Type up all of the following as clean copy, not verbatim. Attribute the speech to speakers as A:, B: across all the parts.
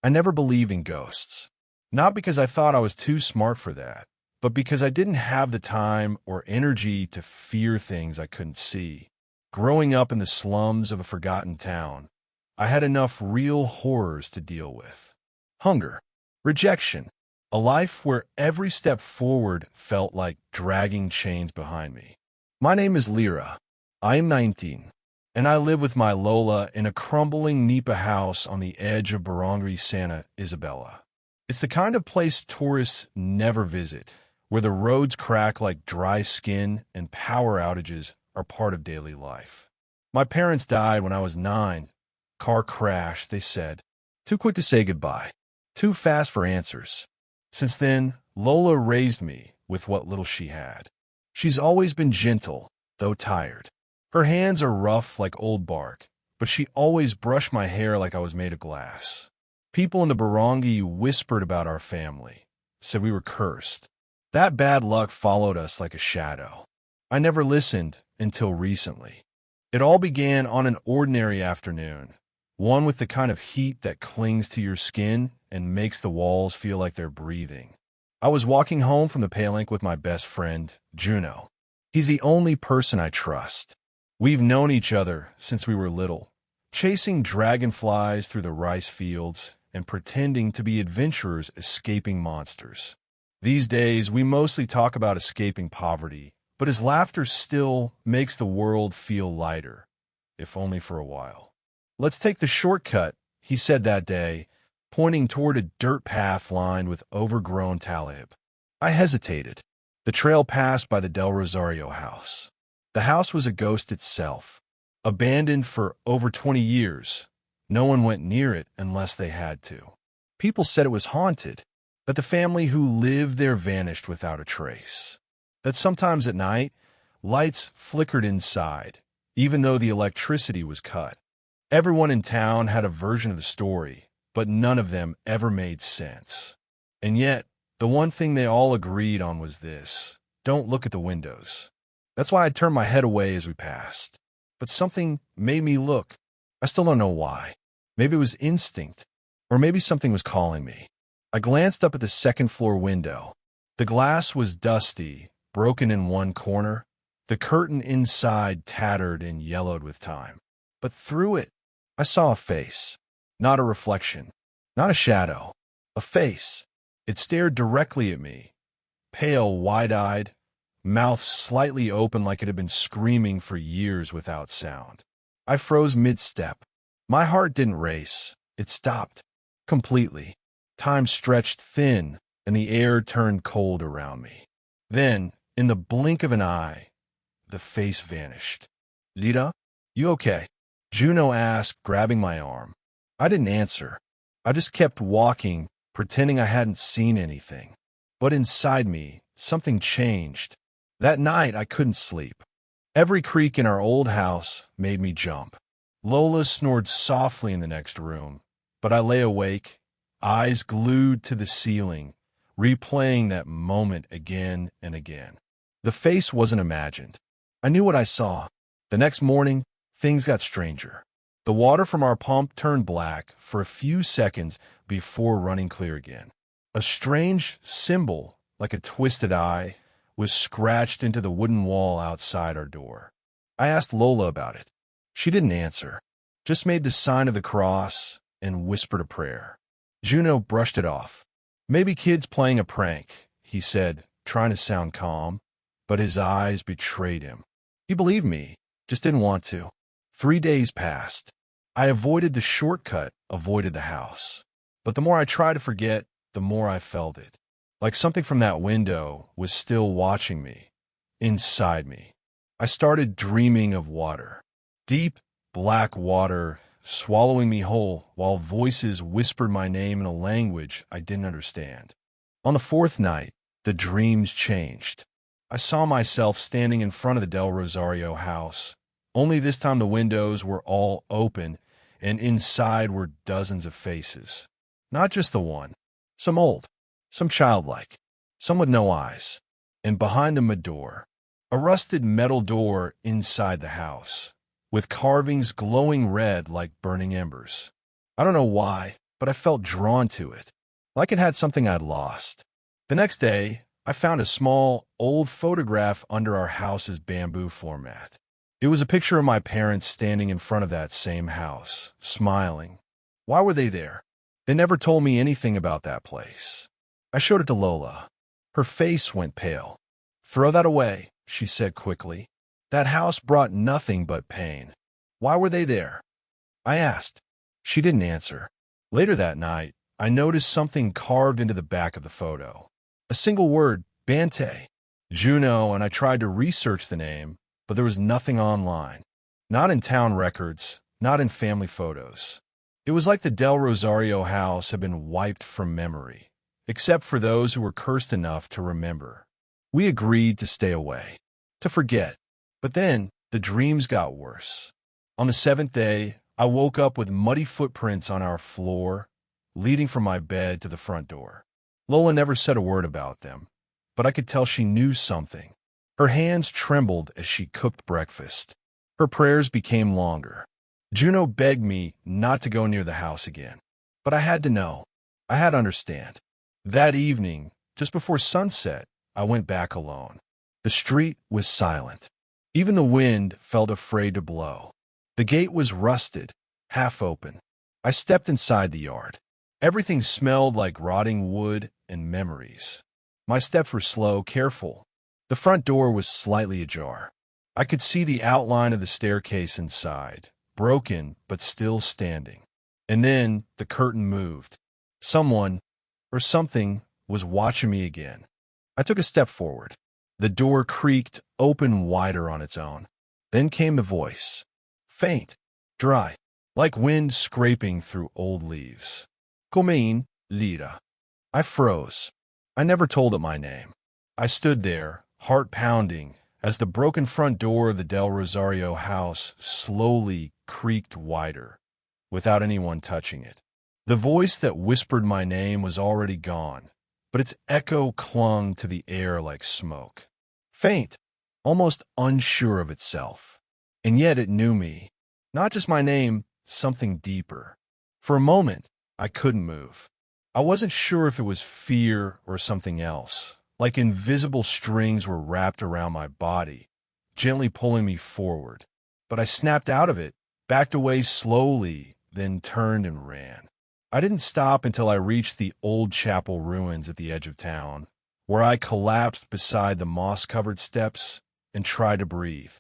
A: I never believed in ghosts. Not because I thought I was too smart for that, but because I didn't have the time or energy to fear things I couldn't see. Growing up in the slums of a forgotten town, I had enough real horrors to deal with. Hunger, rejection, a life where every step forward felt like dragging chains behind me. My name is Lyra. I am 19, and I live with my Lola in a crumbling nipa house on the edge of Barangay Santa Isabela. It's the kind of place tourists never visit, where the roads crack like dry skin and power outages are part of daily life. My parents died when I was 9. Car crash, they said. Too quick to say goodbye. Too fast for answers. Since then, Lola raised me with what little she had. She's always been gentle, though tired. Her hands are rough like old bark, but she always brushed my hair like I was made of glass. People in the barangay whispered about our family, said we were cursed. That bad luck followed us like a shadow. I never listened until recently. It all began on an ordinary afternoon, one with the kind of heat that clings to your skin and makes the walls feel like they're breathing. I was walking home from the Palanque with my best friend, Juno. He's the only person I trust. We've known each other since we were little, chasing dragonflies through the rice fields and pretending to be adventurers escaping monsters. These days, we mostly talk about escaping poverty, but his laughter still makes the world feel lighter, if only for a while. "Let's take the shortcut," he said that day, pointing toward a dirt path lined with overgrown talib. I hesitated. The trail passed by the Del Rosario house. The house was a ghost itself, abandoned for over 20 years. No one went near it unless they had to. People said it was haunted, that the family who lived there vanished without a trace, that sometimes at night, lights flickered inside, even though the electricity was cut. Everyone in town had a version of the story, but none of them ever made sense. And yet, the one thing they all agreed on was this: don't look at the windows. That's why I turned my head away as we passed. But something made me look. I still don't know why. Maybe it was instinct, or maybe something was calling me. I glanced up at the second-floor window. The glass was dusty, broken in one corner, the curtain inside tattered and yellowed with time. But through it, I saw a face. Not a reflection, not a shadow, a face. It stared directly at me, pale, wide-eyed, mouth slightly open like it had been screaming for years without sound. I froze mid-step. My heart didn't race. It stopped. Completely. Time stretched thin, and the air turned cold around me. Then, in the blink of an eye, the face vanished. "Lita, you okay?" Juno asked, grabbing my arm. I didn't answer. I just kept walking, pretending I hadn't seen anything. But inside me, something changed. That night, I couldn't sleep. Every creak in our old house made me jump. Lola snored softly in the next room, but I lay awake, eyes glued to the ceiling, replaying that moment again and again. The face wasn't imagined. I knew what I saw. The next morning, things got stranger. The water from our pump turned black for a few seconds before running clear again. A strange symbol, like a twisted eye, was scratched into the wooden wall outside our door. I asked Lola about it. She didn't answer, just made the sign of the cross and whispered a prayer. Juno brushed it off. "Maybe kids playing a prank," he said, trying to sound calm, but his eyes betrayed him. He believed me, just didn't want to. 3 days passed. I avoided the shortcut, avoided the house. But the more I tried to forget, the more I felt it. Like something from that window was still watching me, inside me. I started dreaming of water. Deep, black water, swallowing me whole, while voices whispered my name in a language I didn't understand. On the 4th night, the dreams changed. I saw myself standing in front of the Del Rosario house. Only this time the windows were all open, and inside were dozens of faces. Not just the one. Some old, some childlike, some with no eyes. And behind them a door. A rusted metal door inside the house, with carvings glowing red like burning embers. I don't know why, but I felt drawn to it, like it had something I'd lost. The next day, I found a small, old photograph under our house's bamboo floor mat. It was a picture of my parents standing in front of that same house, smiling. Why were they there? They never told me anything about that place. I showed it to Lola. Her face went pale. "Throw that away," she said quickly. "That house brought nothing but pain." "Why were they there?" I asked. She didn't answer. Later that night, I noticed something carved into the back of the photo. A single word, Bante. Juno, and I tried to research the name, but there was nothing online. Not in town records, not in family photos. It was like the Del Rosario house had been wiped from memory, except for those who were cursed enough to remember. We agreed to stay away, to forget. But then the dreams got worse. On the 7th day, I woke up with muddy footprints on our floor, leading from my bed to the front door. Lola never said a word about them, but I could tell she knew something. Her hands trembled as she cooked breakfast. Her prayers became longer. Juno begged me not to go near the house again, but I had to know. I had to understand. That evening, just before sunset, I went back alone. The street was silent. Even the wind felt afraid to blow. The gate was rusted, half open. I stepped inside the yard. Everything smelled like rotting wood and memories. My steps were slow, careful. The front door was slightly ajar. I could see the outline of the staircase inside, broken but still standing. And then the curtain moved. Someone, or something, was watching me again. I took a step forward. The door creaked open wider on its own. Then came the voice. Faint, dry, like wind scraping through old leaves. "Come in, Lira." I froze. I never told it my name. I stood there, heart pounding, as the broken front door of the Del Rosario house slowly creaked wider, without anyone touching it. The voice that whispered my name was already gone, but its echo clung to the air like smoke. Faint, almost unsure of itself. And yet it knew me. Not just my name, something deeper. For a moment, I couldn't move. I wasn't sure if it was fear or something else, like invisible strings were wrapped around my body, gently pulling me forward. But I snapped out of it, backed away slowly, then turned and ran. I didn't stop until I reached the old chapel ruins at the edge of town, where I collapsed beside the moss-covered steps and tried to breathe.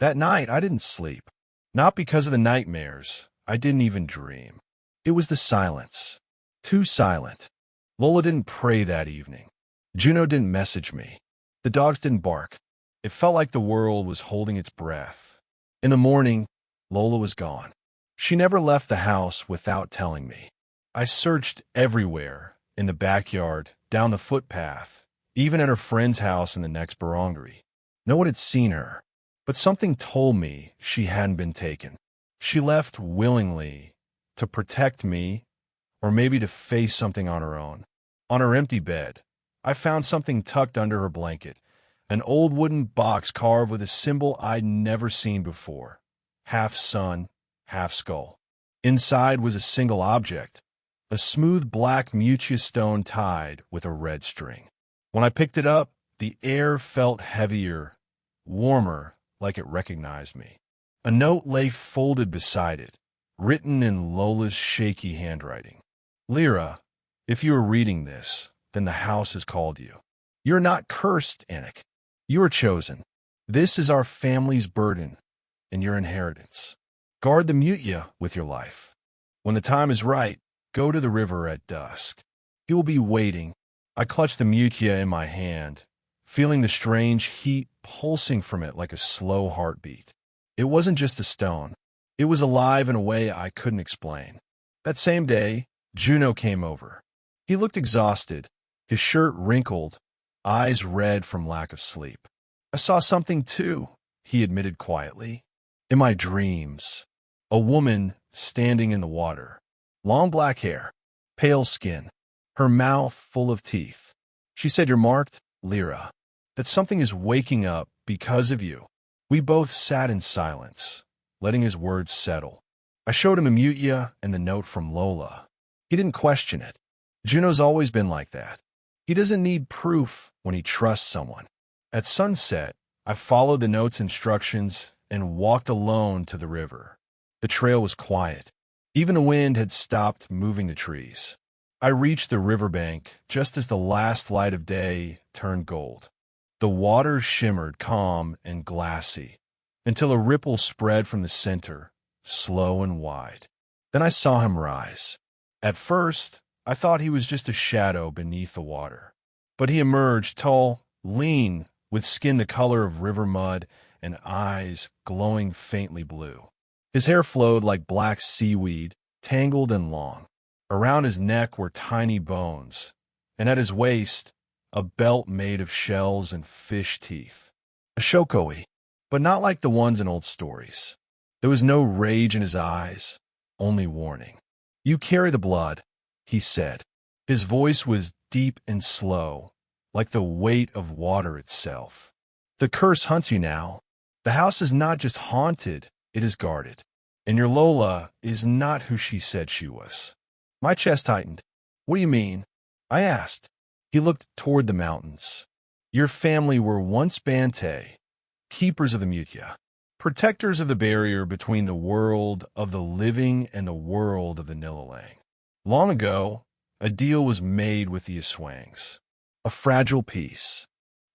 A: That night, I didn't sleep. Not because of the nightmares. I didn't even dream. It was the silence. Too silent. Lola didn't pray that evening. Juno didn't message me. The dogs didn't bark. It felt like the world was holding its breath. In the morning, Lola was gone. She never left the house without telling me. I searched everywhere, in the backyard, down the footpath, even at her friend's house in the next barangay. No one had seen her, but something told me she hadn't been taken. She left willingly to protect me, or maybe to face something on her own. On her empty bed, I found something tucked under her blanket, an old wooden box carved with a symbol I'd never seen before, half sun, half skull. Inside was a single object, a smooth black mutia stone tied with a red string. When I picked it up, the air felt heavier, warmer, like it recognized me. A note lay folded beside it, written in Lola's shaky handwriting. "Lyra, if you are reading this, then the house has called you. You're not cursed, Anik. You are chosen. This is our family's burden and your inheritance. Guard the mutia with your life. When the time is right, go to the river at dusk. He will be waiting." I clutched the mutia in my hand, feeling the strange heat pulsing from it like a slow heartbeat. It wasn't just a stone. It was alive in a way I couldn't explain. That same day, Juno came over. He looked exhausted, his shirt wrinkled, eyes red from lack of sleep. "I saw something too," he admitted quietly. "In my dreams. A woman standing in the water. Long black hair, pale skin, her mouth full of teeth. She said, 'You're marked, Lyra. That something is waking up because of you.'" We both sat in silence, letting his words settle. I showed him the mutia and the note from Lola. He didn't question it. Juno's always been like that. He doesn't need proof when he trusts someone. At sunset, I followed the note's instructions and walked alone to the river. The trail was quiet. Even the wind had stopped moving the trees. I reached the riverbank just as the last light of day turned gold. The water shimmered calm and glassy until a ripple spread from the center, slow and wide. Then I saw him rise. At first, I thought he was just a shadow beneath the water. But he emerged tall, lean, with skin the color of river mud and eyes glowing faintly blue. His hair flowed like black seaweed, tangled and long. Around his neck were tiny bones, and at his waist, a belt made of shells and fish teeth. A shokoi, but not like the ones in old stories. There was no rage in his eyes, only warning. "You carry the blood," he said. His voice was deep and slow, like the weight of water itself. "The curse hunts you now. The house is not just haunted, it is guarded. And your Lola is not who she said she was." My chest tightened. "What do you mean?" I asked. He looked toward the mountains. "Your family were once Bante, keepers of the Mutya, protectors of the barrier between the world of the living and the world of the Nilalang. Long ago, a deal was made with the Aswangs, a fragile peace.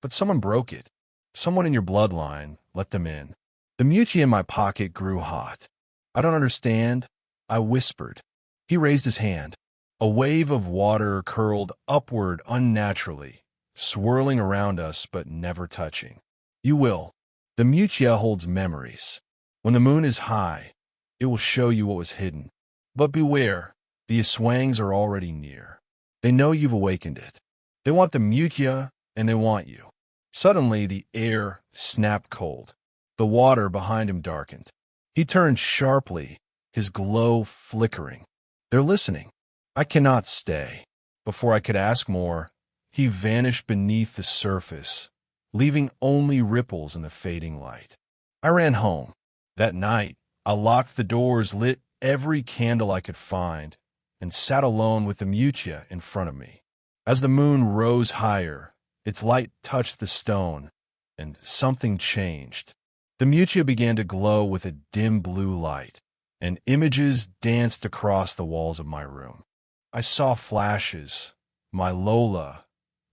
A: But someone broke it. Someone in your bloodline let them in." The Mutya in my pocket grew hot. "I don't understand," I whispered. He raised his hand. A wave of water curled upward unnaturally, swirling around us but never touching. "You will. The Mutya holds memories. When the moon is high, it will show you what was hidden. But beware, the Aswangs are already near. They know you've awakened it. They want the Mutya, and they want you." Suddenly, the air snapped cold. The water behind him darkened. He turned sharply, his glow flickering. "They're listening. I cannot stay." Before I could ask more, he vanished beneath the surface, leaving only ripples in the fading light. I ran home. That night, I locked the doors, lit every candle I could find, and sat alone with the Mutya in front of me. As the moon rose higher, its light touched the stone, and something changed. The Mutya began to glow with a dim blue light, and images danced across the walls of my room. I saw flashes. My Lola,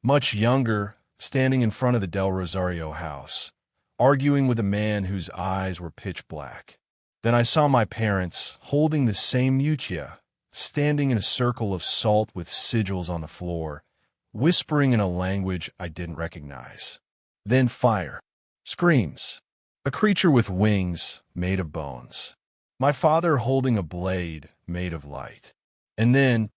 A: much younger, standing in front of the Del Rosario house, arguing with a man whose eyes were pitch black. Then I saw my parents holding the same Mutya, standing in a circle of salt with sigils on the floor, whispering in a language I didn't recognize. Then fire, screams, a creature with wings made of bones. My father holding a blade made of light. And then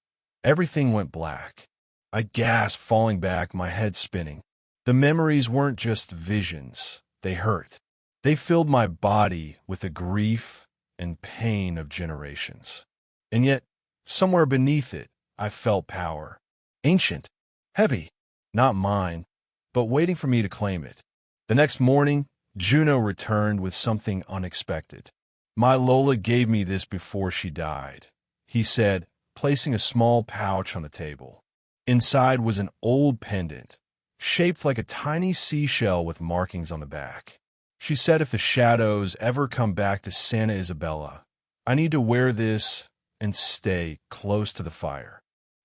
A: everything went black. I gasped, falling back, my head spinning. The memories weren't just visions. They hurt. They filled my body with the grief and pain of generations. And yet, somewhere beneath it, I felt power. Ancient, heavy, not mine, but waiting for me to claim it. The next morning, Juno returned with something unexpected. "My Lola gave me this before she died," he said, placing a small pouch on the table. Inside was an old pendant, shaped like a tiny seashell with markings on the back. She said if the shadows ever come back to Santa Isabella, I need to wear this and stay close to the fire.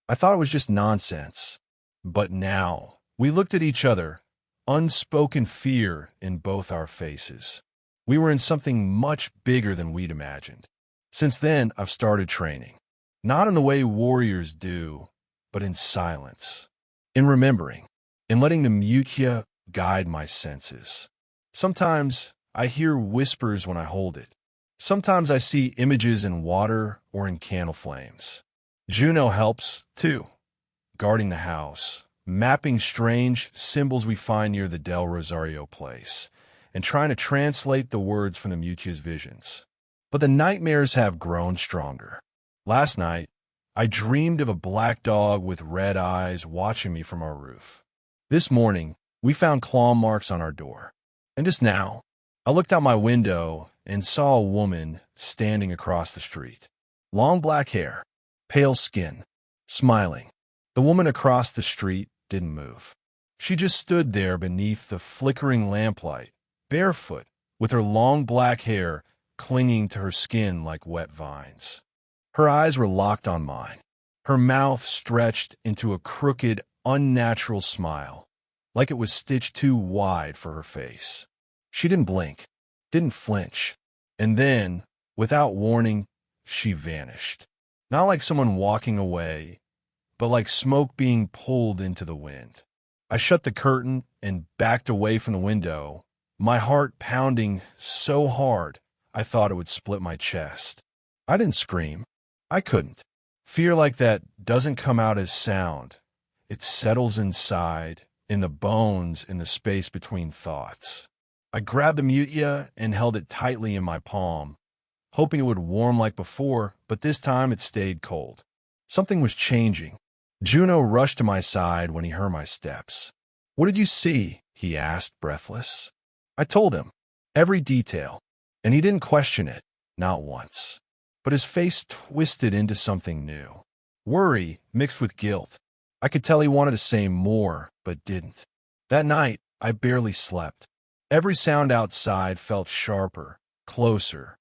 A: I thought it was just nonsense. But now, we looked at each other, unspoken fear in both our faces. We were in something much bigger than we'd imagined. Since then, I've started training. Not in the way warriors do, but in silence, in remembering, in letting the Mutya guide my senses. Sometimes I hear whispers when I hold it. Sometimes I see images in water or in candle flames. Juno helps, too, guarding the house, mapping strange symbols we find near the Del Rosario place, and trying to translate the words from the Mutya's visions. But the nightmares have grown stronger. Last night, I dreamed of a black dog with red eyes watching me from our roof. This morning, we found claw marks on our door. And just now, I looked out my window and saw a woman standing across the street. Long black hair, pale skin, smiling. The woman across the street didn't move. She just stood there beneath the flickering lamplight, barefoot, with her long black hair clinging to her skin like wet vines. Her eyes were locked on mine, her mouth stretched into a crooked, unnatural smile, like it was stitched too wide for her face. She didn't blink, didn't flinch, and then, without warning, she vanished. Not like someone walking away, but like smoke being pulled into the wind. I shut the curtain and backed away from the window, my heart pounding so hard I thought it would split my chest. I didn't scream. I couldn't. Fear like that doesn't come out as sound. It settles inside, in the bones, in the space between thoughts. I grabbed the mutia and held it tightly in my palm, hoping it would warm like before, but this time it stayed cold. Something was changing. Juno rushed to my side when he heard my steps. "What did you see?" he asked, breathless. I told him, every detail, and he didn't question it, not once. But his face twisted into something new. Worry mixed with guilt. I could tell he wanted to say more, but didn't. That night, I barely slept. Every sound outside felt sharper, closer,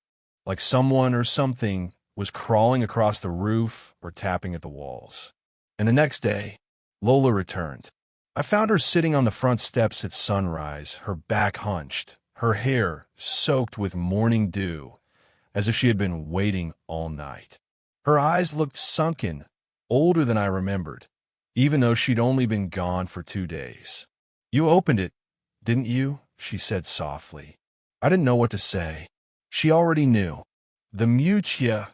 A: like someone or something was crawling across the roof or tapping at the walls. And the next day, Lola returned. I found her sitting on the front steps at sunrise, her back hunched, her hair soaked with morning dew, as if she had been waiting all night. Her eyes looked sunken, older than I remembered, even though she'd only been gone for 2 days. "You opened it, didn't you?" she said softly. I didn't know what to say. She already knew. "The mutia,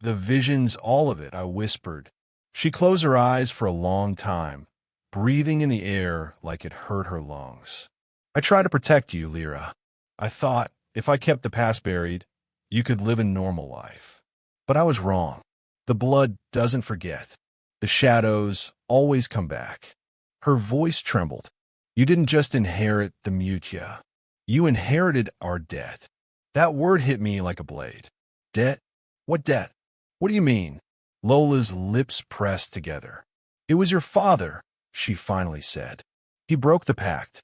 A: the visions, all of it," I whispered. She closed her eyes for a long time, breathing in the air like it hurt her lungs. "I try to protect you, Lyra. I thought, if I kept the past buried, you could live a normal life. But I was wrong. The blood doesn't forget. The shadows always come back." Her voice trembled. "You didn't just inherit the mutia. You inherited our debt." That word hit me like a blade. "Debt? What debt? What do you mean?" Lola's lips pressed together. "It was your father," she finally said. "He broke the pact.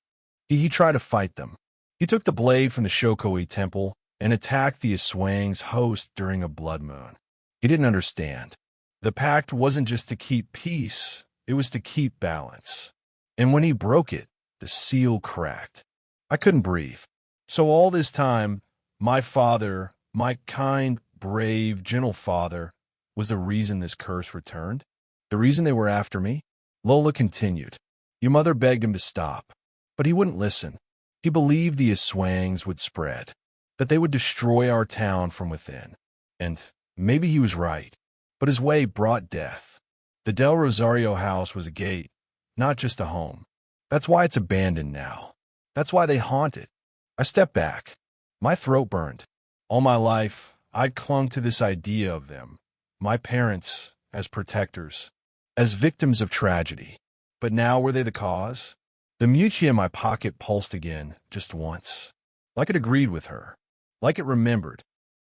A: He tried to fight them. He took the blade from the Shokoi temple and attacked the Aswang's host during a blood moon. He didn't understand. The pact wasn't just to keep peace, it was to keep balance. And when he broke it, the seal cracked. I couldn't breathe. So all this time, my father, my kind, brave, gentle father, was the reason this curse returned? The reason they were after me? Lola continued. Your mother begged him to stop, but he wouldn't listen. He believed the Aswangs would spread, that they would destroy our town from within. And maybe he was right, but his way brought death. The Del Rosario house was a gate, not just a home. That's why it's abandoned now. That's why they haunt it. I stepped back. My throat burned. All my life, I'd clung to this idea of them, my parents, as protectors, as victims of tragedy. But now were they the cause? The mutia in my pocket pulsed again, just once. Like it agreed with her. Like it remembered.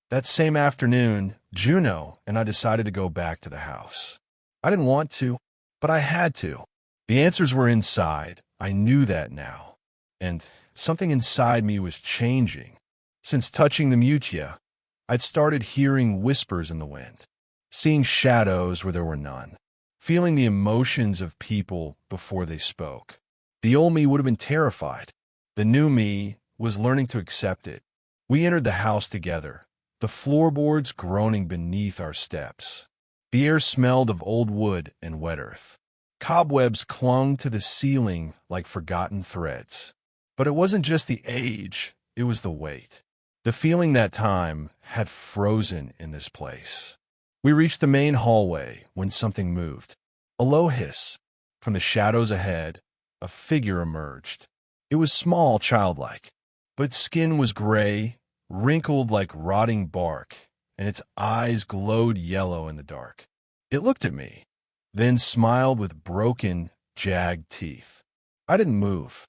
A: That same afternoon, Juno and I decided to go back to the house. I didn't want to, but I had to. The answers were inside. I knew that now. And something inside me was changing. Since touching the mutia, I'd started hearing whispers in the wind, seeing shadows where there were none, feeling the emotions of people before they spoke. The old me would have been terrified. The new me was learning to accept it. We entered the house together, the floorboards groaning beneath our steps. The air smelled of old wood and wet earth. Cobwebs clung to the ceiling like forgotten threads. But it wasn't just the age, it was the weight. The feeling that time had frozen in this place. We reached the main hallway when something moved. A low hiss. From the shadows ahead, a figure emerged. It was small, childlike, but its skin was gray, wrinkled like rotting bark, and its eyes glowed yellow in the dark. It looked at me, then smiled with broken, jagged teeth. I didn't move.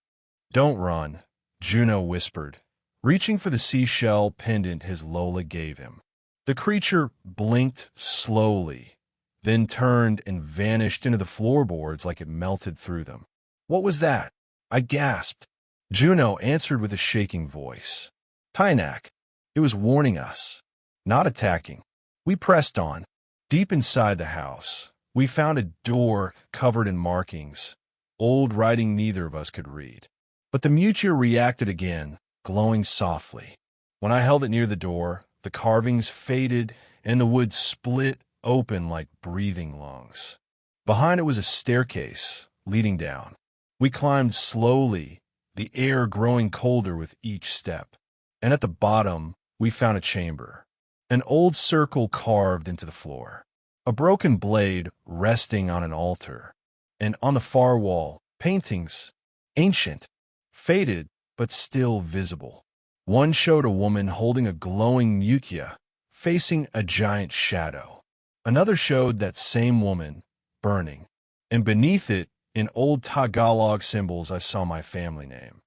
A: Don't run, Juno whispered, reaching for the seashell pendant his Lola gave him. The creature blinked slowly, then turned and vanished into the floorboards like it melted through them. "What was that?" I gasped. Juno answered with a shaking voice. "Tynak. It was warning us, not attacking." We pressed on. Deep inside the house, we found a door covered in markings, old writing neither of us could read. But the mutia reacted again, glowing softly. When I held it near the door, the carvings faded and the wood split open like breathing lungs. Behind it was a staircase leading down. We climbed slowly, the air growing colder with each step. And at the bottom, we found a chamber, an old circle carved into the floor, a broken blade resting on an altar, and on the far wall, paintings, ancient, faded, but still visible. One showed a woman holding a glowing mutia, facing a giant shadow. Another showed that same woman, burning, and beneath it, in old Tagalog symbols, I saw my family name.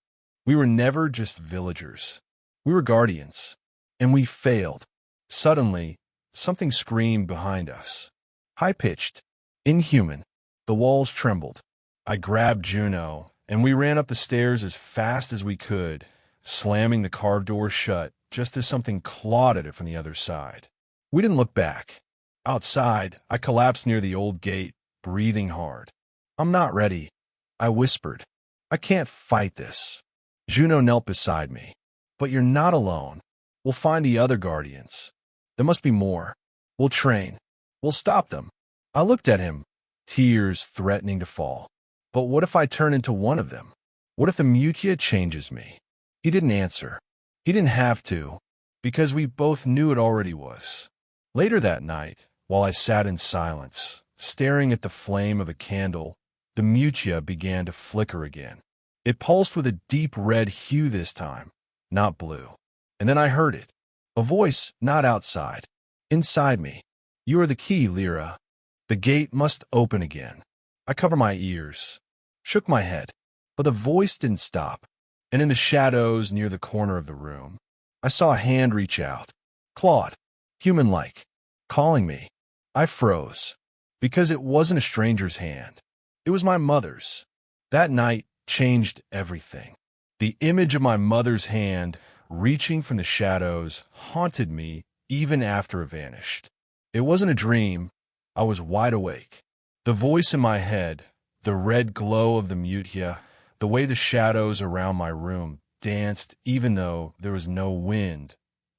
A: We were never just villagers. We were guardians, and we failed. Suddenly, something screamed behind us. High-pitched, inhuman. The walls trembled. I grabbed Juno, and we ran up the stairs as fast as we could, slamming the carved door shut just as something clawed at it from the other side. We didn't look back. Outside, I collapsed near the old gate, breathing hard. "I'm not ready," I whispered. "I can't fight this." Juno knelt beside me. "But you're not alone. We'll find the other guardians. There must be more. We'll train. We'll stop them." I looked at him, tears threatening to fall. "But what if I turn into one of them? What if the mutia changes me?" He didn't answer. He didn't have to, because we both knew it already was. Later that night, while I sat in silence, staring at the flame of a candle, the mutia began to flicker again. It pulsed with a deep red hue this time, not blue. And then I heard it. A voice not outside, inside me. "You are the key, Lyra. The gate must open again." I covered my ears, shook my head, but the voice didn't stop. And in the shadows near the corner of the room, I saw a hand reach out, clawed, human-like, calling me. I froze, because it wasn't a stranger's hand. It was my mother's. That night changed everything. The image of my mother's hand reaching from the shadows haunted me even after it vanished. It wasn't a dream. I was wide awake. The voice in my head, the red glow of the mutia, the way the shadows around my room danced even though there was no wind,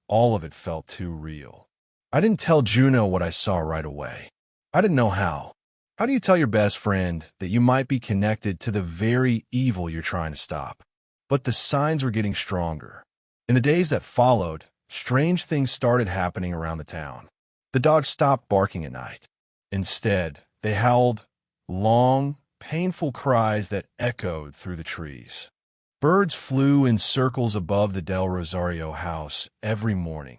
A: all of it felt too real. I didn't tell Juno what I saw right away. I didn't know how. How do you tell your best friend that you might be connected to the very evil you're trying to stop? But the signs were getting stronger. In the days that followed, strange things started happening around the town. The dogs stopped barking at night. Instead, they howled long, painful cries that echoed through the trees. Birds flew in circles above the Del Rosario house every morning,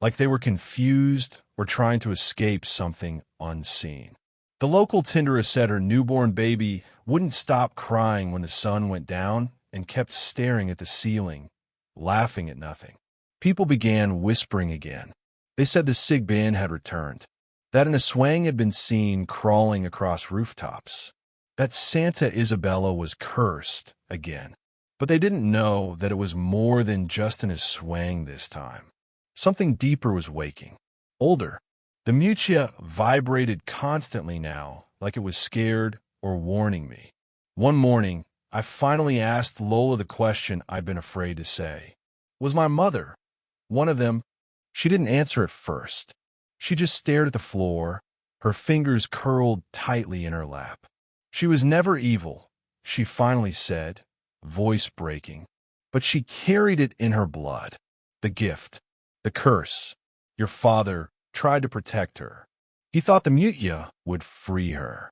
A: like they were confused or trying to escape something unseen. The local tinderess said her newborn baby wouldn't stop crying when the sun went down and kept staring at the ceiling, laughing at nothing. People began whispering again. They said the Sigbin had returned, that an Aswang had been seen crawling across rooftops, that Santa Isabella was cursed again. But they didn't know that it was more than just an Aswang this time. Something deeper was waking, older. The mutia vibrated constantly now, like it was scared or warning me. One morning, I finally asked Lola the question I'd been afraid to say. Was my mother one of them? She didn't answer at first. She just stared at the floor, her fingers curled tightly in her lap. She was never evil, she finally said, voice breaking, but she carried it in her blood. The gift, the curse. Your father tried to protect her. He thought the mutia would free her,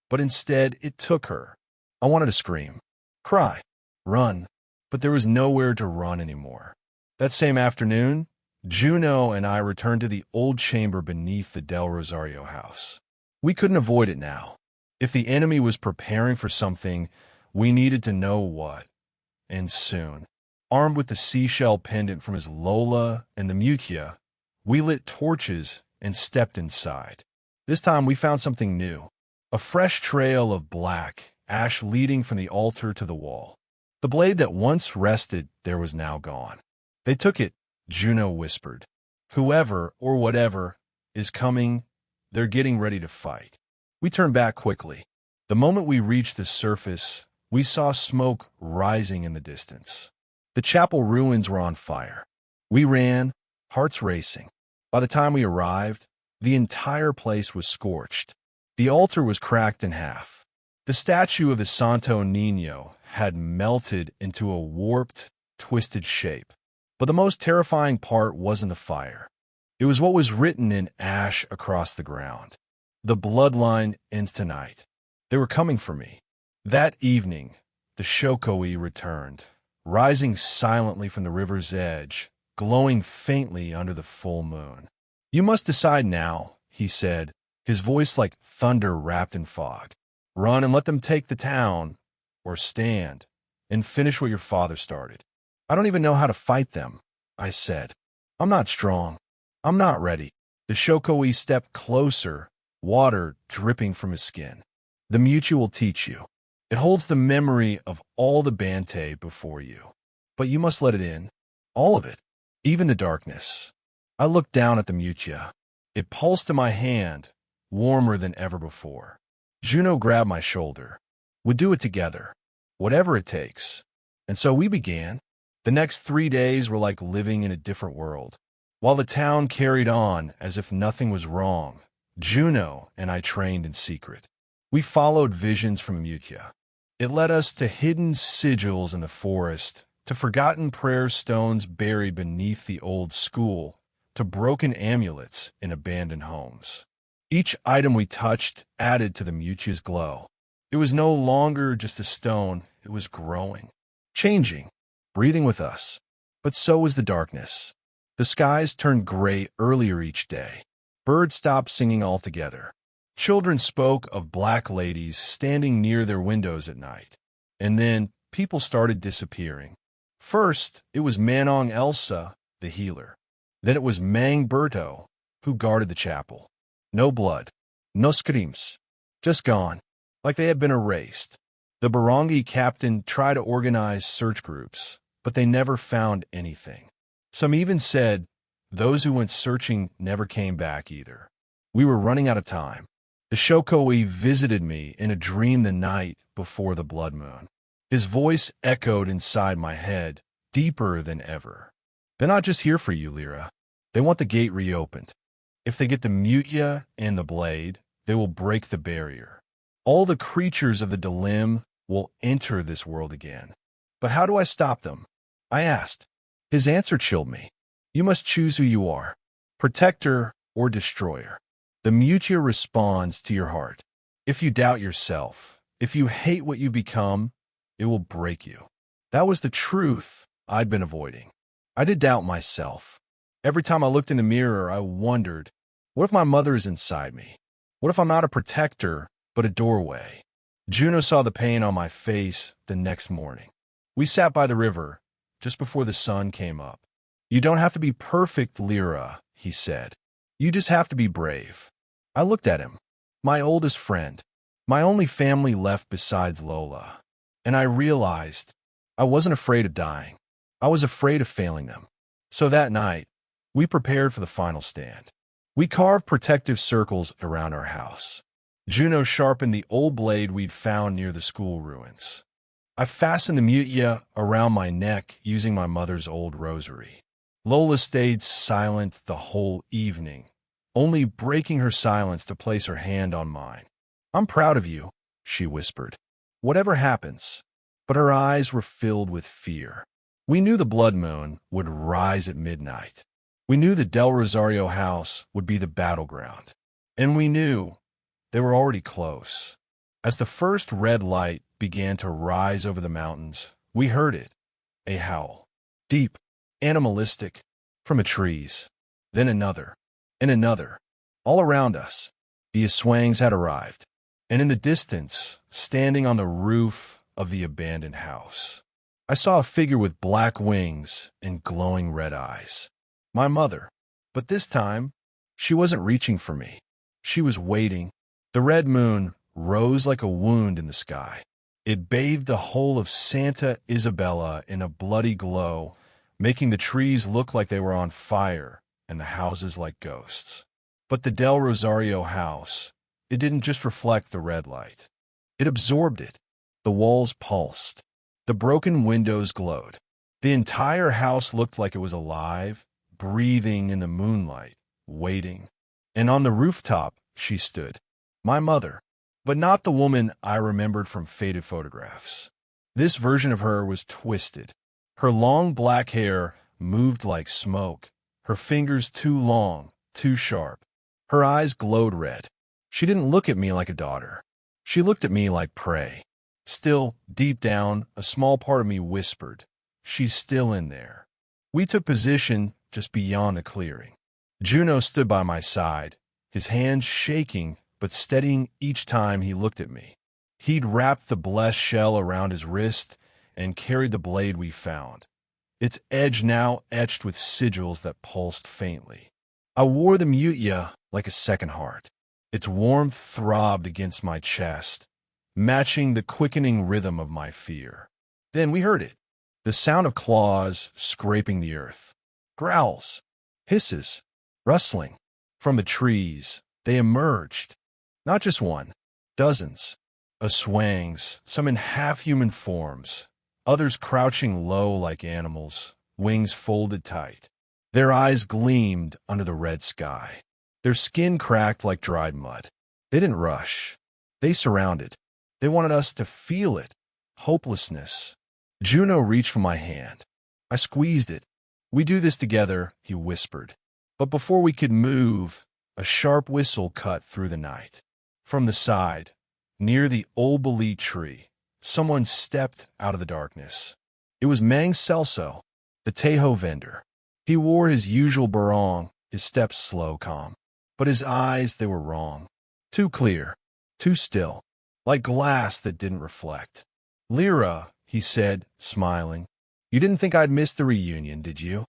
A: but instead it took her. I wanted to scream, cry, run, but there was nowhere to run anymore. That same afternoon, Juno and I returned to the old chamber beneath the Del Rosario house. We couldn't avoid it now. If the enemy was preparing for something, we needed to know what, and soon. Armed with the seashell pendant from his Lola and the mutia, we lit torches and stepped inside. This time we found something new. A fresh trail of black ash leading from the altar to the wall. The blade that once rested there was now gone. They took it, Juno whispered. Whoever or whatever is coming, they're getting ready to fight. We turned back quickly. The moment we reached the surface, we saw smoke rising in the distance. The chapel ruins were on fire. We ran, hearts racing. By the time we arrived, the entire place was scorched. The altar was cracked in half. The statue of the Santo Niño had melted into a warped, twisted shape. But the most terrifying part wasn't the fire. It was what was written in ash across the ground. The bloodline ends tonight. They were coming for me. That evening, the Shokoi returned, rising silently from the river's edge, glowing faintly under the full moon. You must decide now, he said, his voice like thunder wrapped in fog. Run and let them take the town, or stand and finish what your father started. I don't even know how to fight them, I said. I'm not strong. I'm not ready. The Shokoi stepped closer, water dripping from his skin. The Mucha will teach you. It holds the memory of all the Bante before you. But you must let it in. All of it. Even the darkness. I looked down at the Mucha. It pulsed in my hand, warmer than ever before. Juno grabbed my shoulder. We'd do it together. Whatever it takes. And so we began. The next 3 days were like living in a different world. While the town carried on as if nothing was wrong, Juno and I trained in secret. We followed visions from Mucha. It led us to hidden sigils in the forest, to forgotten prayer stones buried beneath the old school, to broken amulets in abandoned homes. Each item we touched added to the Mucha's glow. It was no longer just a stone, it was growing, changing, breathing with us. But so was the darkness. The skies turned gray earlier each day. Birds stopped singing altogether. Children spoke of black ladies standing near their windows at night. And then people started disappearing. First, it was Manong Elsa, the healer. Then it was Mang Berto, who guarded the chapel. No blood, no screams, just gone, like they had been erased. The Barangi captain tried to organize search groups, but they never found anything. Some even said those who went searching never came back either. We were running out of time. The Shokoi visited me in a dream the night before the blood moon. His voice echoed inside my head, deeper than ever. They're not just here for you, Lyra. They want the gate reopened. If they get the Mucha and the blade, they will break the barrier. All the creatures of the Dalim will enter this world again. But how do I stop them? I asked. His answer chilled me. You must choose who you are, protector or destroyer. The Mucha responds to your heart. If you doubt yourself, if you hate what you become, it will break you. That was the truth I'd been avoiding. I did doubt myself. Every time I looked in the mirror, I wondered, what if my mother is inside me? What if I'm not a protector, but a doorway? Juno saw the pain on my face the next morning. We sat by the river, just before the sun came up. You don't have to be perfect, Lyra, he said. You just have to be brave. I looked at him, my oldest friend, my only family left besides Lola, and I realized I wasn't afraid of dying. I was afraid of failing them. So that night, we prepared for the final stand. We carved protective circles around our house. Juno sharpened the old blade we'd found near the school ruins. I fastened the Mucha around my neck using my mother's old rosary. Lola stayed silent the whole evening, only breaking her silence to place her hand on mine. I'm proud of you, she whispered. Whatever happens. But her eyes were filled with fear. We knew the blood moon would rise at midnight. We knew the Del Rosario house would be the battleground. And we knew they were already close. As the first red light began to rise over the mountains, we heard it, a howl, deep, animalistic, from the trees. Then another, and another. All around us, the Aswangs had arrived, and in the distance, standing on the roof of the abandoned house, I saw a figure with black wings and glowing red eyes. My mother. But this time, she wasn't reaching for me. She was waiting. The red moon rose like a wound in the sky. It bathed the whole of Santa Isabella in a bloody glow, making the trees look like they were on fire and the houses like ghosts. But the Del Rosario house, it didn't just reflect the red light. It absorbed it. The walls pulsed. The broken windows glowed. The entire house looked like it was alive, breathing in the moonlight, waiting. And on the rooftop, she stood. My mother. But not the woman I remembered from faded photographs. This version of her was twisted. Her long black hair moved like smoke, her fingers too long, too sharp. Her eyes glowed red. She didn't look at me like a daughter. She looked at me like prey. Still, deep down, a small part of me whispered, she's still in there. We took position just beyond the clearing. Juno stood by my side, his hands shaking but steadying each time he looked at me. He'd wrapped the blessed shell around his wrist and carried the blade we found, its edge now etched with sigils that pulsed faintly. I wore the mutia like a second heart. Its warmth throbbed against my chest, matching the quickening rhythm of my fear. Then we heard it, the sound of claws scraping the earth. Growls, hisses, rustling. From the trees, they emerged. Not just one, dozens. Aswangs, some in half-human forms, others crouching low like animals, wings folded tight. Their eyes gleamed under the red sky. Their skin cracked like dried mud. They didn't rush. They surrounded. They wanted us to feel it. Hopelessness. Juno reached for my hand. I squeezed it. We do this together, he whispered. But before we could move, a sharp whistle cut through the night. From the side, near the oboli tree, someone stepped out of the darkness. It was Mang Celso, the Tejo vendor. He wore his usual barong, his steps slow, calm. But his eyes, they were wrong. Too clear, too still, like glass that didn't reflect. Lyra, he said, smiling, you didn't think I'd miss the reunion, did you?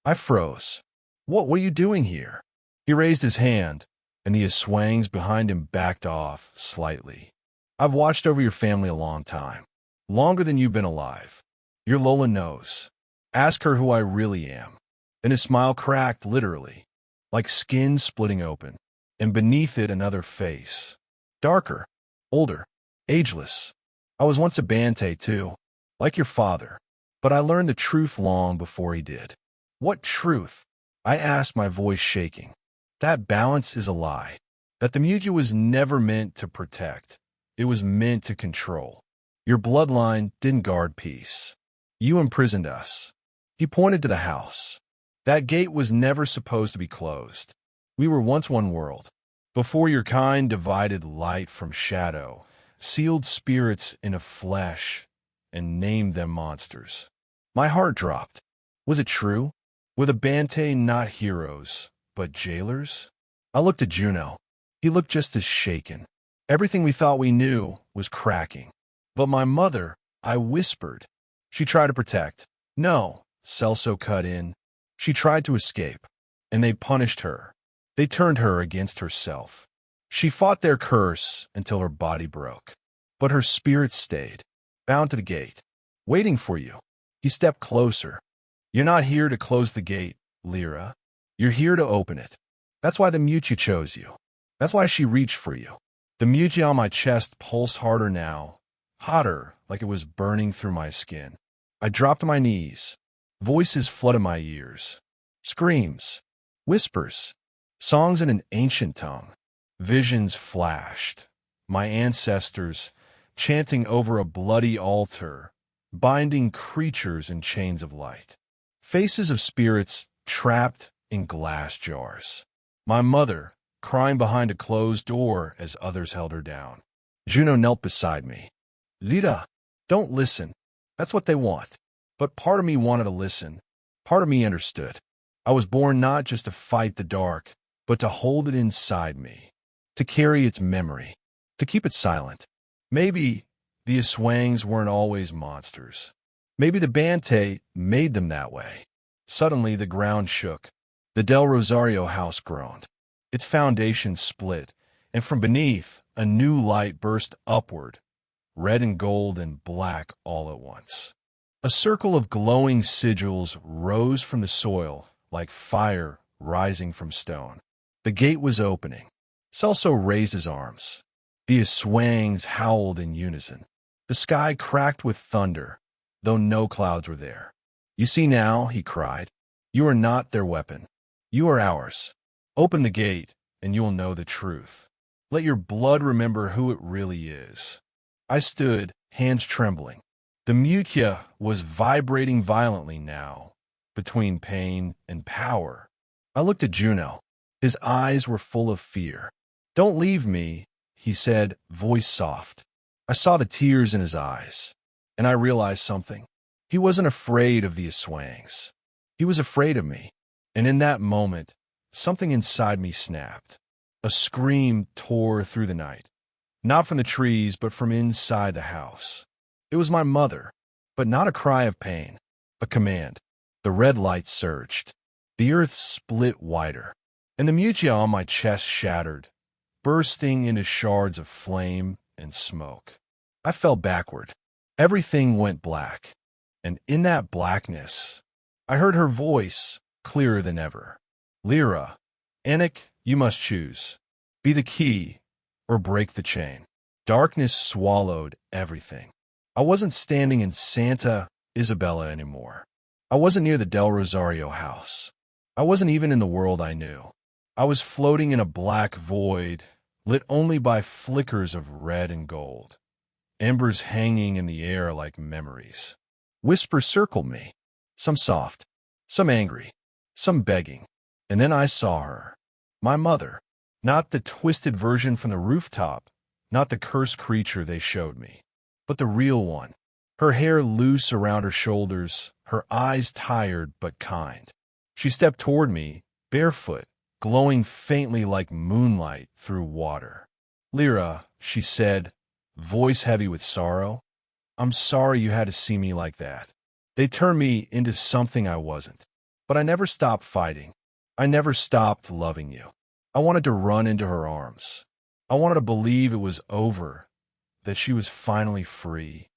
A: I froze. What were you doing here? He raised his hand, and the Aswangs behind him backed off slightly. I've watched over your family a long time, longer than you've been alive. Your Lola knows. Ask her who I really am. And his smile cracked literally, like skin splitting open, and beneath it another face. Darker, older, ageless. I was once a Bante too, like your father, but I learned the truth long before he did. What truth? I asked, my voice shaking. That balance is a lie. That the mutia was never meant to protect. It was meant to control. Your bloodline didn't guard peace. You imprisoned us. He pointed to the house. That gate was never supposed to be closed. We were once one world. Before your kind divided light from shadow, sealed spirits into flesh, and named them monsters. My heart dropped. Was it true? Were the Bante not heroes, but jailers? I looked at Juno. He looked just as shaken. Everything we thought we knew was cracking. But my mother, I whispered. She tried to protect. No, Celso cut in. She tried to escape, and they punished her. They turned her against herself. She fought their curse until her body broke. But her spirit stayed, bound to the gate, waiting for you. He stepped closer. You're not here to close the gate, Lyra. You're here to open it. That's why the mutia chose you. That's why she reached for you. The mutia on my chest pulsed harder now, hotter, like it was burning through my skin. I dropped to my knees. Voices flooded my ears. Screams, whispers, songs in an ancient tongue. Visions flashed. My ancestors chanting over a bloody altar, binding creatures in chains of light. Faces of spirits trapped in glass jars. My mother, crying behind a closed door as others held her down. Juno knelt beside me. Lyra, don't listen. That's what they want. But part of me wanted to listen. Part of me understood. I was born not just to fight the dark, but to hold it inside me, to carry its memory, to keep it silent. Maybe the Aswangs weren't always monsters. Maybe the Bante made them that way. Suddenly the ground shook. The Del Rosario house groaned. Its foundation split, and from beneath, a new light burst upward, red and gold and black all at once. A circle of glowing sigils rose from the soil like fire rising from stone. The gate was opening. Celso raised his arms. The swangs howled in unison. The sky cracked with thunder, though no clouds were there. "You see now," he cried. "You are not their weapon. You are ours. Open the gate, and you will know the truth. Let your blood remember who it really is." I stood, hands trembling. The mutia was vibrating violently now, between pain and power. I looked at Juno. His eyes were full of fear. "Don't leave me," he said, voice soft. I saw the tears in his eyes, and I realized something. He wasn't afraid of the swangs. He was afraid of me. And in that moment, something inside me snapped. A scream tore through the night. Not from the trees, but from inside the house. It was my mother, but not a cry of pain, a command. The red light surged. The earth split wider, and the mutia on my chest shattered, bursting into shards of flame and smoke. I fell backward. Everything went black, and in that blackness, I heard her voice clearer than ever. "Lyra, Anik, you must choose. Be the key or break the chain." Darkness swallowed everything. I wasn't standing in Santa Isabella anymore. I wasn't near the Del Rosario house. I wasn't even in the world I knew. I was floating in a black void, lit only by flickers of red and gold, embers hanging in the air like memories. Whispers circled me, some soft, some angry, some begging. And then I saw her, my mother, not the twisted version from the rooftop, not the cursed creature they showed me, but the real one. Her hair loose around her shoulders, her eyes tired but kind. She stepped toward me, barefoot, glowing faintly like moonlight through water. "Lyra," she said, voice heavy with sorrow, "I'm sorry you had to see me like that. They turned me into something I wasn't. But I never stopped fighting. I never stopped loving you." I wanted to run into her arms. I wanted to believe it was over, that she was finally free.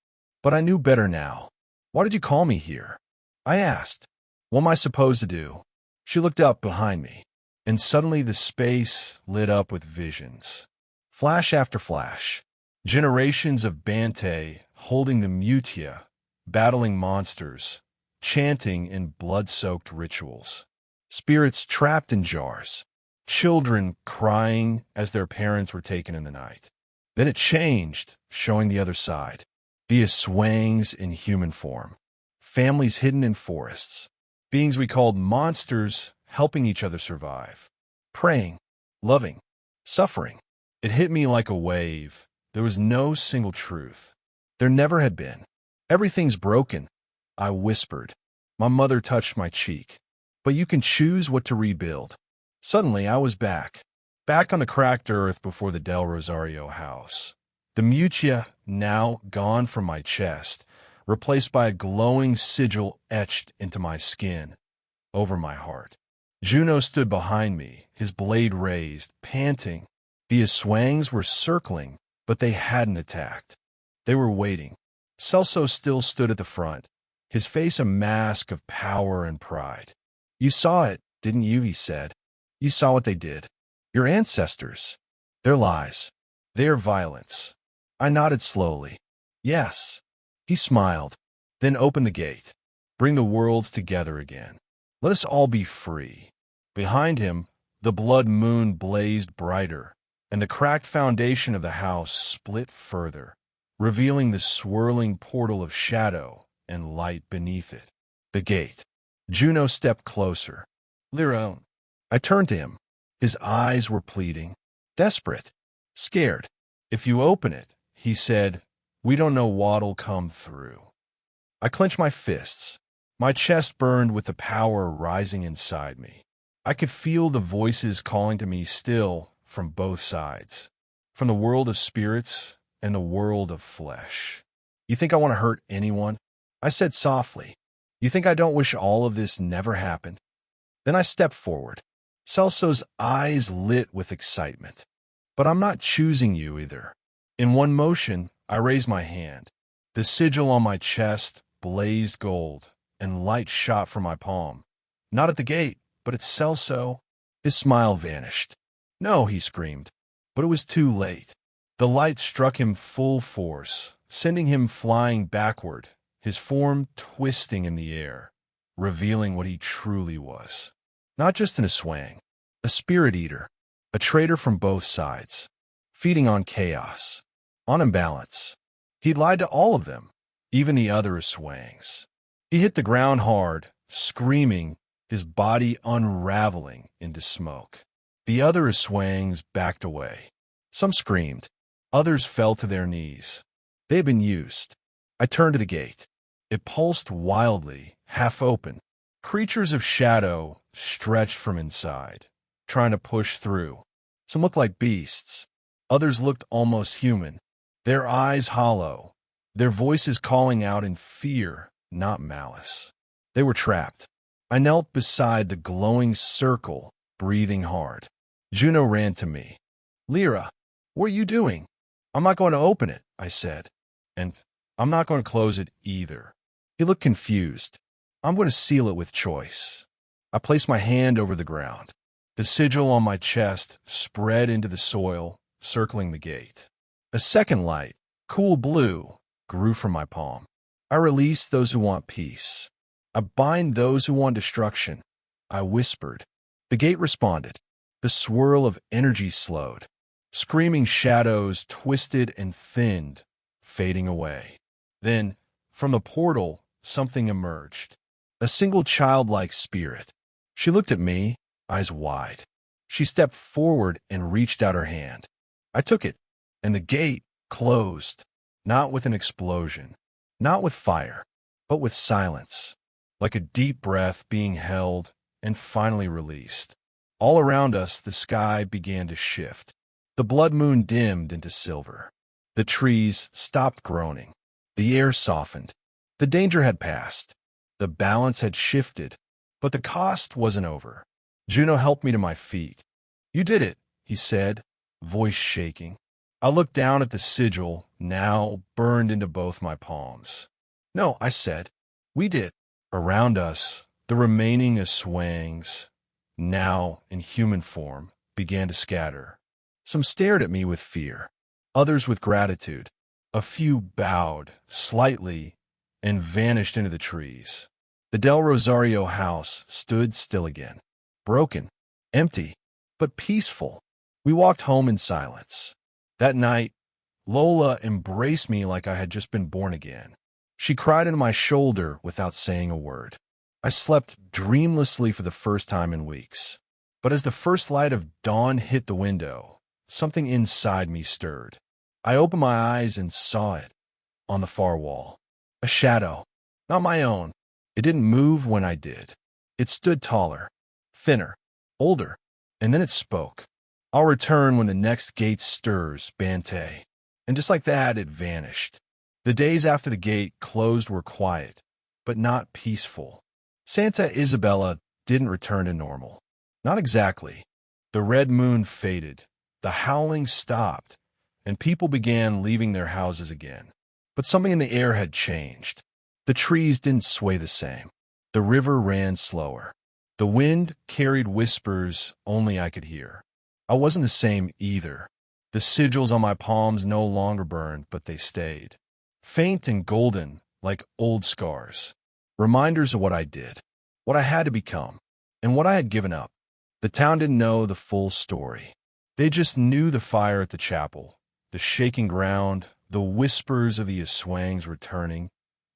A: But I knew better now. "Why did you call me here?" I asked. "What am I supposed to do?" She looked up behind me, and suddenly the space lit up with visions. Flash after flash. Generations of Bante holding the mutia, battling monsters, chanting in blood-soaked rituals. Spirits trapped in jars. Children crying as their parents were taken in the night. Then it changed, showing the other side. The swangs in human form. Families hidden in forests. Beings we called monsters helping each other survive. Praying, loving, suffering. It hit me like a wave. There was no single truth. There never had been. "Everything's broken," I whispered. My mother touched my cheek. "But you can choose what to rebuild." Suddenly, I was back on the cracked earth before the Del Rosario house. The mutia now gone from my chest, replaced by a glowing sigil etched into my skin, over my heart. Juno stood behind me, his blade raised, panting. The swangs were circling, but they hadn't attacked. They were waiting. Celso still stood at the front, his face a mask of power and pride. "You saw it, didn't you?" he said. "You saw what they did. Your ancestors. Their lies. Their violence." I nodded slowly. "Yes." He smiled, then opened the gate. "Bring the worlds together again. Let us all be free." Behind him, the blood moon blazed brighter, and the cracked foundation of the house split further, revealing the swirling portal of shadow and light beneath it. The gate. Juno stepped closer. "Lyra." I turned to him. His eyes were pleading, desperate, scared. "If you open it," he said, "we don't know what'll come through." I clenched my fists. My chest burned with the power rising inside me. I could feel the voices calling to me still from both sides, from the world of spirits and the world of flesh. "You think I want to hurt anyone?" I said softly. "You think I don't wish all of this never happened?" Then I stepped forward. Celso's eyes lit with excitement. But I'm not choosing you either. In one motion, I raised my hand. The sigil on my chest blazed gold, and light shot from my palm. Not at the gate, but at Celso. His smile vanished. No, he screamed. But it was too late. The light struck him full force, sending him flying backward, his form twisting in the air, revealing what he truly was. Not just an Aswang, a spirit eater, a traitor from both sides, feeding on chaos, on imbalance. He'd lied to all of them, even the other Aswangs. He hit the ground hard, screaming, his body unraveling into smoke. The other Aswangs backed away. Some screamed. Others fell to their knees. They had been used. I turned to the gate. It pulsed wildly, half open. Creatures of shadow stretched from inside, trying to push through. Some looked like beasts. Others looked almost human, their eyes hollow, their voices calling out in fear, not malice. They were trapped. I knelt beside the glowing circle, breathing hard. Juno ran to me. "Lyra, what are you doing?" "I'm not going to open it," I said. "And I'm not going to close it either." He looked confused. "I'm going to seal it with choice." I placed my hand over the ground. The sigil on my chest spread into the soil, circling the gate. A second light, cool blue, grew from my palm. I release those who want peace. I bind those who want destruction. I whispered. The gate responded. The swirl of energy slowed. Screaming shadows twisted and thinned, fading away. Then, from the portal, something emerged. A single childlike spirit. She looked at me, eyes wide. She stepped forward and reached out her hand. I took it, and the gate closed, not with an explosion, not with fire, but with silence, like a deep breath being held and finally released. All around us, the sky began to shift. The blood moon dimmed into silver. The trees stopped groaning. The air softened. The danger had passed. The balance had shifted, but the cost wasn't over. Juno helped me to my feet. "You did it," he said, voice shaking. I looked down at the sigil, now burned into both my palms. "No," I said. "We did." Around us, the remaining Aswangs, now in human form, began to scatter. Some stared at me with fear, others with gratitude. A few bowed slightly and vanished into the trees. The Del Rosario house stood still again, broken, empty, but peaceful. We walked home in silence. That night, Lola embraced me like I had just been born again. She cried into my shoulder without saying a word. I slept dreamlessly for the first time in weeks. But as the first light of dawn hit the window, something inside me stirred. I opened my eyes and saw it on the far wall. A shadow, not my own. It didn't move when I did. It stood taller, thinner, older, and then it spoke. "I'll return when the next gate stirs, Bante." And just like that, it vanished. The days after the gate closed were quiet, but not peaceful. Santa Isabella didn't return to normal. Not exactly. The red moon faded. The howling stopped, and people began leaving their houses again. But something in the air had changed. The trees didn't sway the same. The river ran slower. The wind carried whispers only I could hear. I wasn't the same either. The sigils on my palms no longer burned, but they stayed. Faint and golden, like old scars. Reminders of what I did, what I had to become, and what I had given up. The town didn't know the full story. They just knew the fire at the chapel, the shaking ground, the whispers of the Aswangs returning,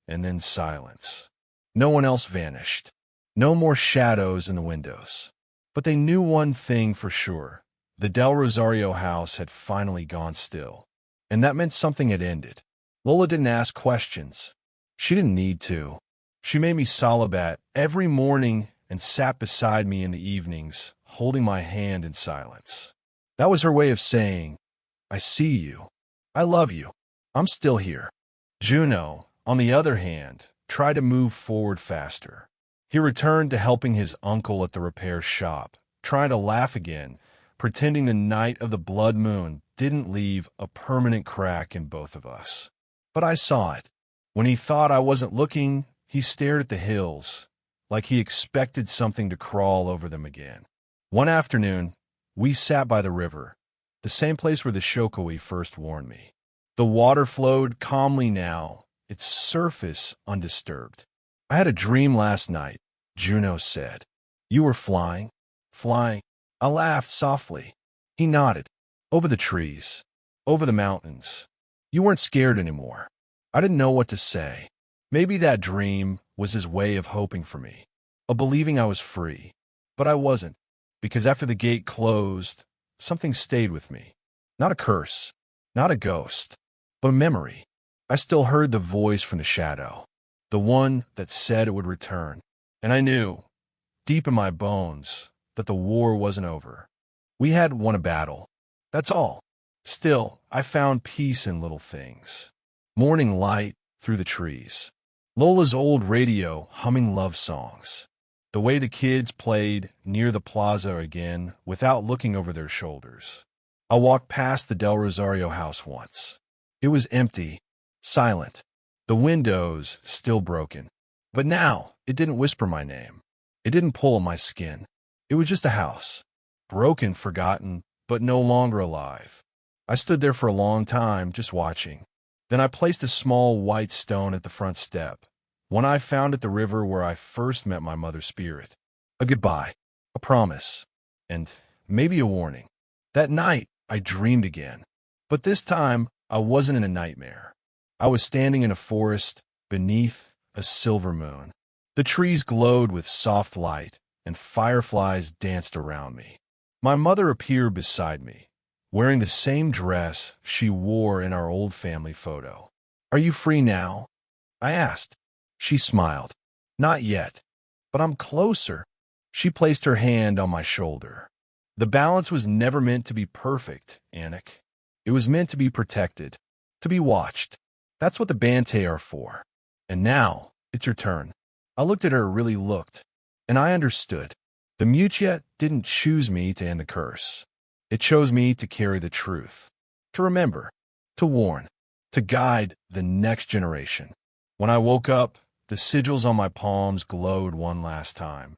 A: and then silence. No one else vanished. No more shadows in the windows. But they knew one thing for sure. The Del Rosario house had finally gone still. And that meant something had ended. Lola didn't ask questions. She didn't need to. She made me Salabat every morning and sat beside me in the evenings, holding my hand in silence. That was her way of saying, "I see you. I love you. I'm still here." Juno, on the other hand, tried to move forward faster. He returned to helping his uncle at the repair shop, trying to laugh again, pretending the night of the blood moon didn't leave a permanent crack in both of us. But I saw it. When he thought I wasn't looking, he stared at the hills, like he expected something to crawl over them again. One afternoon, we sat by the river, the same place where the Shokoi first warned me. The water flowed calmly now, its surface undisturbed. I had a dream last night, Juno said. You were flying? Flying? I laughed softly. He nodded. Over the trees. Over the mountains. You weren't scared anymore. I didn't know what to say. Maybe that dream was his way of hoping for me, of believing I was free. But I wasn't, because after the gate closed, something stayed with me. Not a curse, not a ghost, but a memory. I still heard the voice from the shadow, the one that said it would return. And I knew, deep in my bones, that the war wasn't over. We had won a battle. That's all. Still, I found peace in little things. Morning light through the trees. Lola's old radio humming love songs. The way the kids played near the plaza again without looking over their shoulders. I walked past the Del Rosario house once. It was empty, silent, the windows still broken. But now it didn't whisper my name. It didn't pull at my skin. It was just a house, broken, forgotten, but no longer alive. I stood there for a long time, just watching. Then I placed a small white stone at the front step, one I found at the river where I first met my mother's spirit. A goodbye, a promise, and maybe a warning. That night, I dreamed again. But this time, I wasn't in a nightmare. I was standing in a forest beneath a silver moon. The trees glowed with soft light, and fireflies danced around me. My mother appeared beside me, wearing the same dress she wore in our old family photo. Are you free now? I asked. She smiled. Not yet, but I'm closer. She placed her hand on my shoulder. The balance was never meant to be perfect, Anik. It was meant to be protected, to be watched. That's what the Bante are for. And now, it's your turn. I looked at her, really looked, and I understood. The Mutia didn't choose me to end the curse. It chose me to carry the truth, to remember, to warn, to guide the next generation. When I woke up, the sigils on my palms glowed one last time,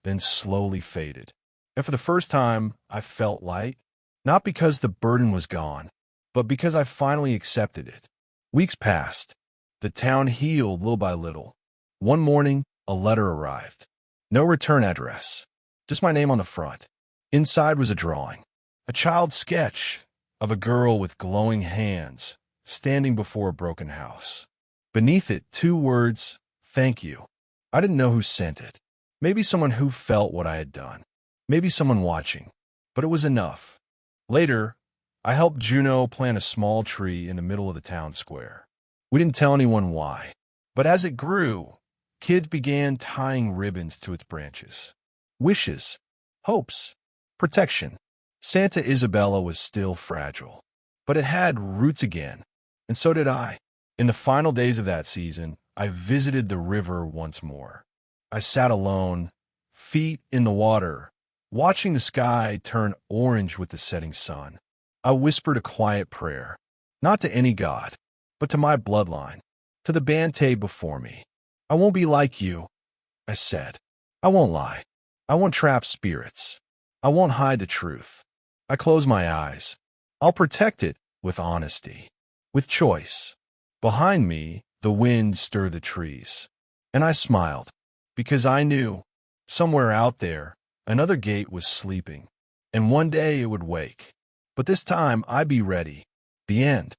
A: then slowly faded. And for the first time, I felt light, not because the burden was gone, but because I finally accepted it. Weeks passed. The town healed little by little. One morning, a letter arrived. No return address, just my name on the front. Inside was a drawing, a child's sketch of a girl with glowing hands standing before a broken house. Beneath it, 2 words, thank you. I didn't know who sent it. Maybe someone who felt what I had done. Maybe someone watching. But it was enough. Later, I helped Juno plant a small tree in the middle of the town square. We didn't tell anyone why. But as it grew, kids began tying ribbons to its branches. Wishes, hopes, protection. Santa Isabella was still fragile, but it had roots again, and so did I. In the final days of that season, I visited the river once more. I sat alone, feet in the water, watching the sky turn orange with the setting sun. I whispered a quiet prayer, not to any god, but to my bloodline, to the Bante before me. I won't be like you, I said. I won't lie. I won't trap spirits. I won't hide the truth. I close my eyes. I'll protect it with honesty, with choice. Behind me, the wind stirred the trees, and I smiled, because I knew, somewhere out there, another gate was sleeping, and one day it would wake. But this time I'd be ready. The end.